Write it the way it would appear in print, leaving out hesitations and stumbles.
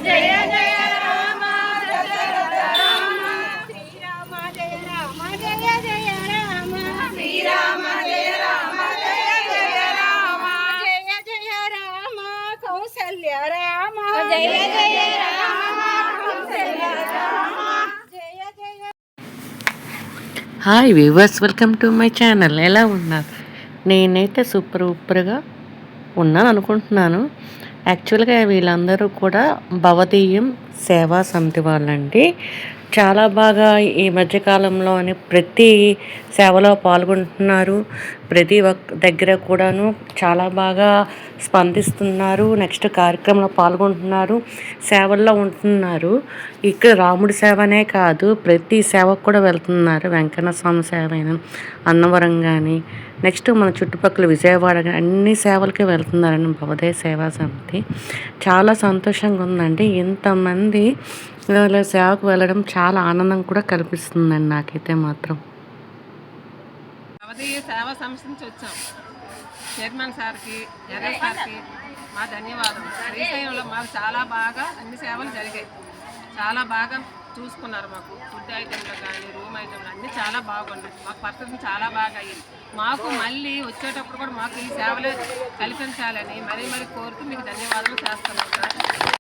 జయ జయ రామ దశరథ రామ శ్రీరామ జయ రామ జయ జయ రామ శ్రీరామ జయ రామ జయ జయ రామ జయ జయ రామ కౌసల్య రామ జయ జయ రామ కౌసల్య రామ జయ జయ. Hi viewers, welcome to my channel. ఎలా ఉన్నారు? నేనైతే సూపర్గా ఉన్నాను అనుకుంటున్నాను. యాక్చువల్గా వీళ్ళందరూ కూడా భవదీయం సేవా సమితి వాళ్ళండి. చాలా బాగా ఈ మధ్యకాలంలోని ప్రతి సేవలో పాల్గొంటున్నారు. ప్రతి ఒక్క దగ్గర కూడాను చాలా బాగా స్పందిస్తున్నారు. నెక్స్ట్ కార్యక్రమంలో పాల్గొంటున్నారు, సేవల్లో ఉంటున్నారు. ఇక్కడ రాముడి సేవనే కాదు, ప్రతి సేవకు కూడా వెళ్తున్నారు. వెంకన్న స్వామి సేవ అయినా, అన్నవరం కానీ, నెక్స్ట్ మన చుట్టుపక్కల విజయవాడ కానీ అన్ని సేవలకి వెళ్తున్నారండి భవదీయ సేవా సమితి. చాలా సంతోషంగా ఉందండి. ఇంతమంది ఇలా సేవకు వెళ్ళడం చాలా ఆనందం కూడా కల్పిస్తుందండి నాకైతే మాత్రం. భవదీయ సేవా సంస్థ నుంచి వచ్చాం. చైర్మన్ సార్కి, ఎర్ర సార్కి మా ధన్యవాదాలు. శ్రీశైలంలో మాకు చాలా బాగా అన్ని సేవలు జరిగాయి. చాలా బాగా చూసుకున్నారు. మాకు ఫుడ్ ఐటెంలు కానీ, రూమ్ ఐటెంలు అన్నీ చాలా బాగున్నాయి. మాకు పరిస్థితి చాలా బాగా అయ్యింది. మాకు మళ్ళీ వచ్చేటప్పుడు కూడా మాకు ఈ సేవలే కల్పించాలని మరీ కోరుతూ మీకు ధన్యవాదాలు చేస్తున్నాం సార్.